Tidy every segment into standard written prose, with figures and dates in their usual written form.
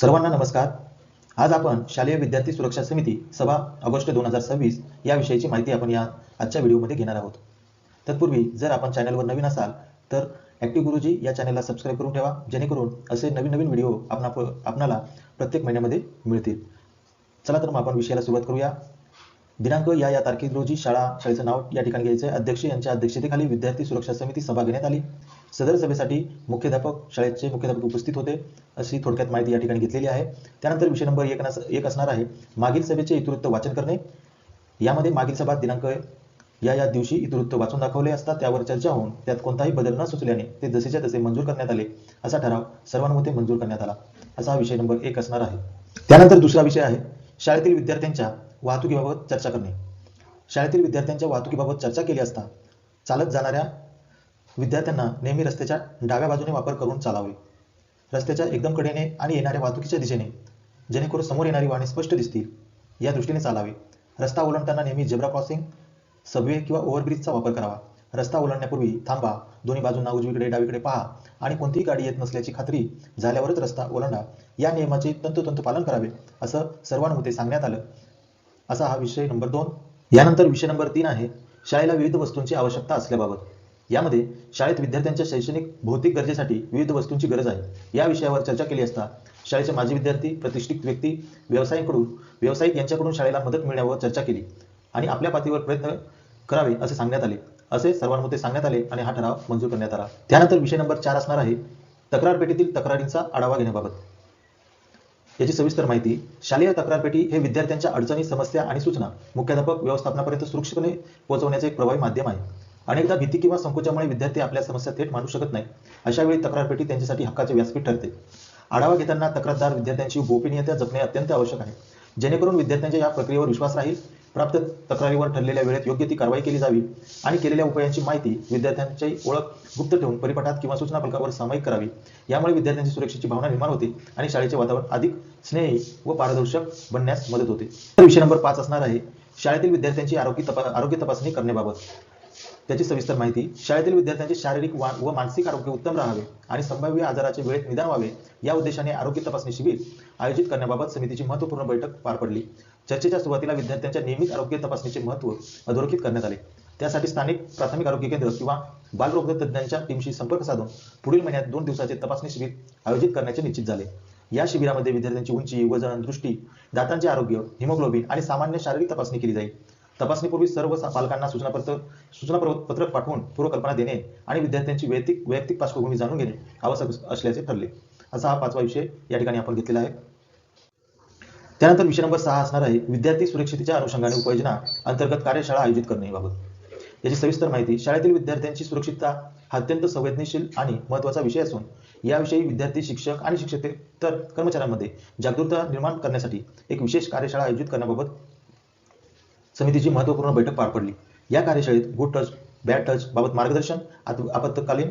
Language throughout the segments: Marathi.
सर्वांना नमस्कार। आज आपण शालेय विद्यार्थी सुरक्षा समिती सभा ऑगस्ट 2026 या विषयाची माहिती आपण या आजच्या व्हिडिओमध्ये घेणार आहोत। तत्पूर्वी जर आपण चॅनलवर नवीन असाल तर ॲक्टिव्ह गुरुजी या चॅनलला सबस्क्राइब करून ठेवा, जेणेकरून असे नवीन व्हिडिओ आपणाला प्रत्येक महिन्यामध्ये मिळतील। चला तर मग आपण विषयाला सुरुवात करूया। दिनांक या तारखे रोजी शाळेचं नाव या ठिकाणी घ्यायचं आहे। अध्यक्ष यांच्या अध्यक्षतेखाली विद्यार्थी सुरक्षा समिती सभा घेण्यात आली। सदर सभेसाठी शाळेचे मुख्याध्यापक उपस्थित होते, अशी थोडक्यात माहिती या ठिकाणी घेतलेली आहे। त्यानंतर विषय नंबर 1 असणार आहे मागील सभेचे इतिवृत्त वाचन करणे। यामध्ये मागील सभा दिनांक या दिवशी इतिवृत्त वाचून दाखवले असता त्यावर चर्चा होऊन त्यात कोणताही बदल न सुचल्याने ते जसेच्या तसे मंजूर करण्यात आले। असा ठराव सर्वानुमते मंजूर करण्यात आला। असा विषय नंबर 1 असणार आहे। त्यानंतर दुसरा विषय आहे शाळेतील विद्यार्थ्यांच्या वाहतुकीबाबत चर्चा करणे। शाळेतील विद्यार्थ्यांच्या वाहतुकीबाबत चर्चा केली असता चालत जाणाऱ्या विद्यार्थ्यांना नेहमी रस्त्याच्या डाव्या बाजूने वापर करून चालावे। रस्त्याच्या एकदम कडेने आणि येणाऱ्या वाहतुकीच्या दिशेने, जेणेकरून समोर येणारी वाहने स्पष्ट दिसतील या दृष्टीने चालावे। रस्ता ओलांडताना नेहमी झेब्रा क्रॉसिंग, सबवे किंवा ओव्हरब्रिजचा वापर करावा। रस्ता ओलांडण्यापूर्वी थांबा, दोन्ही बाजूंना उजवीकडे डावीकडे पहा आणि कोणतीही गाडी येत नसल्याची खात्री झाल्यावरच रस्ता ओलांडा। या नियमाचे तंतोतंत पालन करावे असं सर्वानुमते सांगण्यात आलं। असा हा विषय नंबर 2। यानंतर विषय नंबर 3 आहे शाळेला विविध वस्तूंची आवश्यकता असल्याबाबत। यामध्ये शाळेत विद्यार्थ्यांच्या शैक्षणिक भौतिक गरजेसाठी विविध वस्तूंची गरज आहे या विषयावर चर्चा केली असता शाळेचे माजी विद्यार्थी, प्रतिष्ठित व्यक्ती, व्यावसायिक यांच्याकडून शाळेला मदत मिळण्यावर चर्चा केली आणि आपल्या पातळीवर प्रयत्न करावे असे सांगण्यात आले। असे सर्वानुमते सांगण्यात आले आणि हा ठराव मंजूर करण्यात आला। त्यानंतर विषय नंबर 4 असणार आहे तक्रार पेटीतील तक्रारींचा आढावा घेण्याबाबत। याची सविस्तर माहिती। शालेय तक्रार पेटी हे विद्यार्थ्यांच्या अडचणी, समस्या आणि सूचना मुख्याध्यापक व्यवस्थापनापर्यंत सुरक्षितपणे पोहोचवण्याचे एक प्रभावी माध्यम आहे। अनेकदा भीती किंवा संकोचामुळे विद्यार्थी आपल्या समस्या थेट मांडू शकत नाही। अशा वेळी तक्रार पेटी त्यांच्यासाठी हक्काचे व्यासपीठ ठरते। आढावा घेताना तक्रारदार विद्यार्थ्यांची गोपनीयता जपणे अत्यंत आवश्यक आहे, जेणेकरून विद्यार्थ्यांच्या या प्रक्रियेवर विश्वास राहील। प्राप्त तक्रारीवर ठरलेल्या वेळेत योग्य ती कारवाई केली जावी आणि केलेल्या उपायांची माहिती विद्यार्थ्यांची ओळख गुप्त ठेवून परिपाठात किंवा सूचना फलकावर सामायिक करावी। यामुळे विद्यार्थ्यांची सुरक्षेची भावना निर्माण होते आणि शाळेचे वातावरण अधिक स्नेही व पारदर्शक बनण्यास मदत होते। विषय नंबर 5 असणार आहे शाळेतील विद्यार्थ्यांची आरोग्य तपासणी करण्याबाबत। त्याची सविस्तर माहिती। शाळेतील विद्यार्थ्यांचे शारीरिक व मानसिक आरोग्य उत्तम राहावे आणि संभाव्य आजाराचे वेळेत निदान व्हावे या उद्देशाने आरोग्य तपासणी शिबिर आयोजित करण्याबाबत समितीची महत्त्वपूर्ण बैठक पार पडली। चर्चेच्या सुरुवातीला विद्यार्थ्यांच्या नियमित आरोग्य तपासणीचे महत्त्व अधोरेखित करण्यात आले। त्यासाठी स्थानिक प्राथमिक आरोग्य केंद्र किंवा बालरोग तज्ज्ञांच्या टीमशी संपर्क साधून पुढील महिन्यात 2 दिवसाचे तपासणी शिबिर आयोजित करण्याचे निश्चित झाले। या शिबिरामध्ये विद्यार्थ्यांची उंची, वजन, दृष्टी, दातांचे आरोग्य, हिमोग्लोबिन आणि सामान्य शारीरिक तपासणी केली जाईल। तपासणीपूर्वी सर्व पालकांना सूचनापत्रक पाठवून पूर्वकल्पना देणे आणि विद्यार्थ्यांची वैयक्तिक पार्श्वभूमी जाणून घेणे आवश्यक असल्याचे ठरले। असा हा 5वा विषय या ठिकाणी आपण घेतलेला आहे। त्यानंतर विषय नंबर 6 असणार आहे विद्यार्थी सुरक्षिततेच्या अनुषंगाने उपयोजना अंतर्गत कार्यशाळा आयोजित करण्याबाबत। याची सविस्तर माहिती। शाळेतील विद्यार्थ्यांची सुरक्षितता हा अत्यंत संवेदनशील आणि महत्त्वाचा विषय असून याविषयी विद्यार्थी, शिक्षक आणि शिक्षकेतर कर्मचाऱ्यांमध्ये जागरूकता निर्माण करण्यासाठी एक विशेष कार्यशाळा आयोजित करण्याबाबत समितीची महत्त्वपूर्ण बैठक पार पडली। या कार्यशाळेत गुड टच, बॅड टच बाबत मार्गदर्शन, आपत्कालीन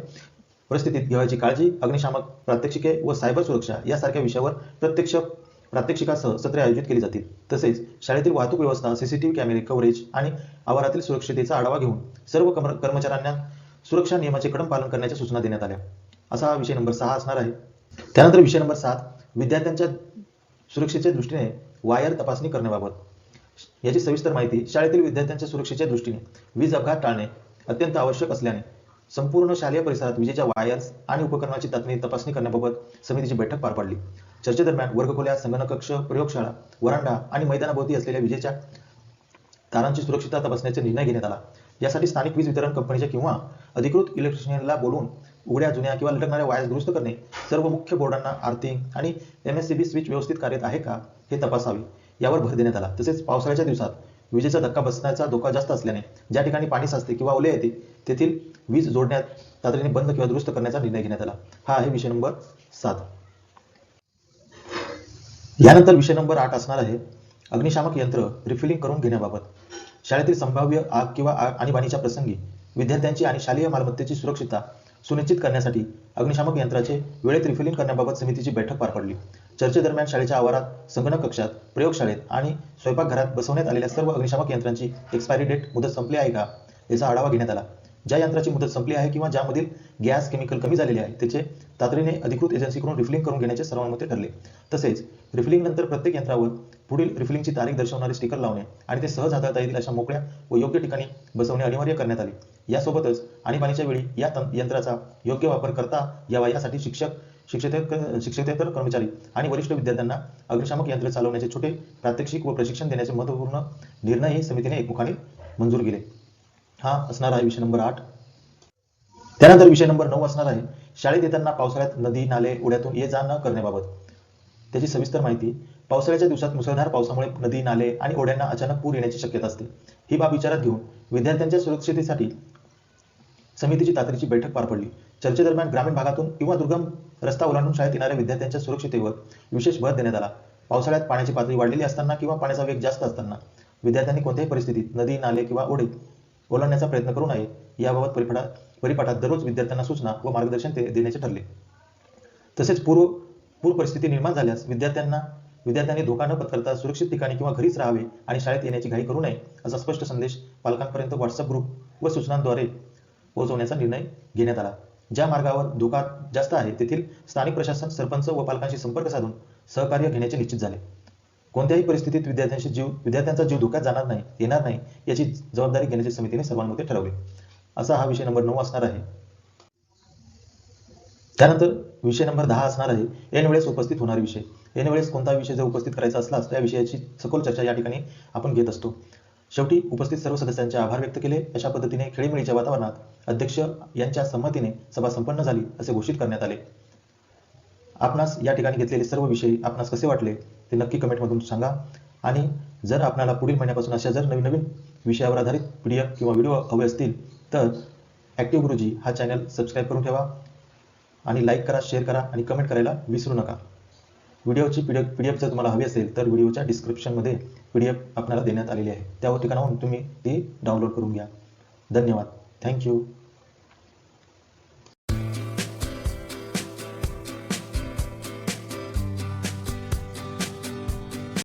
परिस्थितीत घ्यावयाची काळजी, अग्निशामक प्रात्यक्षिके व सायबर सुरक्षा यासारख्या विषयावर प्रात्यक्षिकासह सत्रे आयोजित केली जातील। तसेच शाळेतील वाहतूक व्यवस्था, सीसीटीव्ही कॅमेरे कव्हरेज आणि आवारातील सुरक्षिततेचा आढावा घेऊन सर्व कर्मचाऱ्यांना सुरक्षा नियमाचे कडक पालन करण्याच्या सूचना देण्यात आल्या। असा हा विषय नंबर 6 असणार आहे। त्यानंतर विषय नंबर 7 विद्यार्थ्यांच्या सुरक्षेच्या दृष्टीने वायर तपासणी करण्याबाबत। याची सविस्तर माहिती। शाळेतील विद्यार्थ्यांच्या सुरक्षेच्या दृष्टीने वीज अपघात टाळणे अत्यंत आवश्यक असल्याने संपूर्ण शालेय परिसरात विजेच्या वायर्स आणि उपकरणाची तपासणी करण्याबाबत समितीची बैठक पार पडली। चर्चेदरम्यान वर्गखोल्या, संगणक कक्ष, प्रयोगशाळा, वरांडा आणि मैदानाभोवती असलेल्या विजेच्या तारांची सुरक्षितता तपासण्याचा निर्णय घेण्यात आला। यासाठी स्थानिक वीज वितरण कंपनीच्या किंवा अधिकृत इलेक्ट्रिशियनला बोलवून उघड्या, जुन्या किंवा लटकणाऱ्या वायर्स दुरुस्त करणे, सर्व मुख्य बोर्डांना आर्थिंग आणि MSCB स्विच व्यवस्थित कार्यरत आहे का हे तपासावे यावर भर देण्यात आला। तसेच पावसाळ्याच्या दिवसात विजेचा धक्का बसण्याचा धोका जास्त असल्याने ज्या ठिकाणी पाणी साचते किंवा ओले येते तेथील वीज जोडण्यात तातडीने बंद किंवा दुरुस्त करण्याचा निर्णय घेण्यात आला। हा आहे विषय नंबर 7। यानंतर विषय नंबर 8 असणार आहे अग्निशामक यंत्र रिफिलिंग करून घेण्याबाबत। शाळेतील संभाव्य आग किंवा आणीबाणीच्या प्रसंगी विद्यार्थ्यांची आणि शालेय मालमत्तेची सुरक्षितता सुनिश्चित करण्यासाठी अग्निशामक यंत्राचे वेळेत रिफिलिंग करण्याबाबत समितीची बैठक पार पडली। चर्चेदरम्यान शाळेच्या आवारात, संगणक कक्षात, प्रयोगशाळेत आणि स्वयंपाकघरात बसवण्यात आलेल्या सर्व अग्निशामक यंत्रांची एक्सपायरी डेट मुदत संपली आहे का याचा आढावा घेण्यात आला। ज्या यंत्राची मुदत संपली आहे किंवा ज्यामधील गॅस केमिकल कमी झालेले आहे त्याचे तातडीने अधिकृत एजन्सीकडून रिफिलिंग करून घेण्याचे सर्वानुमते ठरले. तसेच रिफिलिंग नंतर प्रत्येक यंत्रावर पुढील रिफिलिंगची तारीख दर्शवणारे स्टिकर लावणे आणि ते सहज हाताळता येतील अशा मोकळ्या व योग्य ठिकाणी बसवणे अनिवार्य करण्यात आले. यासोबतच आणीबाणीच्या वेळी या यंत्राचा योग्य वापर करता यावा यासाठी शिक्षकेतर कर्मचारी आणि वरिष्ठ विद्यार्थ्यांना अग्निशामक यंत्र चालवण्याचे छोटे प्रात्यक्षिक व प्रशिक्षण देण्याचे महत्त्वपूर्ण निर्णयही समितीने एकमुखाने मंजूर केले. हा असणार आहे विषय नंबर 8. त्यानंतर विषय नंबर 9 असणार आहे शाळेत येताना पावसाळ्यात नदी नाले ओढ्यातून ये जा न करण्याबाबत. त्याची सविस्तर माहिती. पावसाळ्याच्या दिवसात मुसळधार पावसामुळे नदी नाले आणि ओढ्यांना अचानक पूर येण्याची शक्यता असते. ही बाब विचारात घेऊन विद्यार्थ्यांच्या सुरक्षितेसाठी समितीची तातडीची बैठक पार पडली. चर्चेदरम्यान ग्रामीण भागातून किंवा दुर्गम रस्ता ओलांडून शाळेत येणाऱ्या विद्यार्थ्यांच्या सुरक्षितेवर विशेष भर देण्यात आला. पावसाळ्यात पाण्याची पातळी वाढलेली असताना किंवा पाण्याचा वेग जास्त असताना विद्यार्थ्यांनी कोणत्याही परिस्थितीत नदी नाले किंवा ओढे ओलांडण्याचा प्रयत्न करू नये याबाबत परिपाठात दररोज विद्यार्थ्यांना सूचना व मार्गदर्शन देण्याचे ठरले. तसेच पूर परिस्थिती निर्माण झाल्यास विद्यार्थ्यांनी धोका न पत्करता सुरक्षित ठिकाणी किंवा घरीच राहावे आणि शाळेत येण्याची घाई करू नये असा स्पष्ट संदेश पालकांपर्यंत व्हॉट्सअप ग्रुप व सूचनांद्वारे पोहोचवण्याचा निर्णय घेण्यात आला. ज्या मार्गावर धोका जास्त आहे तेथील स्थानिक प्रशासन, सरपंच व पालकांशी संपर्क साधून सहकार्य घेण्याचे निश्चित झाले. कोणत्याही परिस्थितीत विद्यार्थ्यांचा जीव धोक्यात येणार नाही याची जबाबदारी घेण्याचे समितीने सर्वानुमते ठरवले. असा हा विषय नंबर 9 असणार आहे. त्यानंतर विषय नंबर 10 असणार आहे ऐनवेळेस उपस्थित होणारे विषय. ऐनवेळेस कोणता विषय जर उपस्थित करायचा असलास त्या विषयाची सखोल चर्चा या ठिकाणी आपण घेत असतो. शेवटी उपस्थित सर्व सदस्यांचे आभार व्यक्त केले. अशा पद्धतीने खेळीमेळीच्या वातावरणात अध्यक्ष यांच्या संमतीने सभा संपन्न झाली असे घोषित करण्यात आले. आपणास या ठिकाणी घेतलेले सर्व विषय आपणास कसे वाटले ते नक्की कमेंटमधून सांगा. आणि जर आपल्याला पुढील महिन्यापासून अशा जर नवीन व्विषयावर आधारित PDF किंवा व्हिडिओ हवे असतील तर ॲक्टिव्ह गुरुजी हा चॅनल सबस्क्राईब करून ठेवा आणि लाईक करा, शेअर करा आणि कमेंट करायला विसरू नका. व्हिडिओची PDF जर तुम्हाला हवी असेल तर व्हिडिओच्या डिस्क्रिप्शनमध्ये PDF आपल्याला देण्यात आलेली आहे. त्या ठिकाणाहून तुम्ही ती डाउनलोड करून घ्या. धन्यवाद. थँक्यू.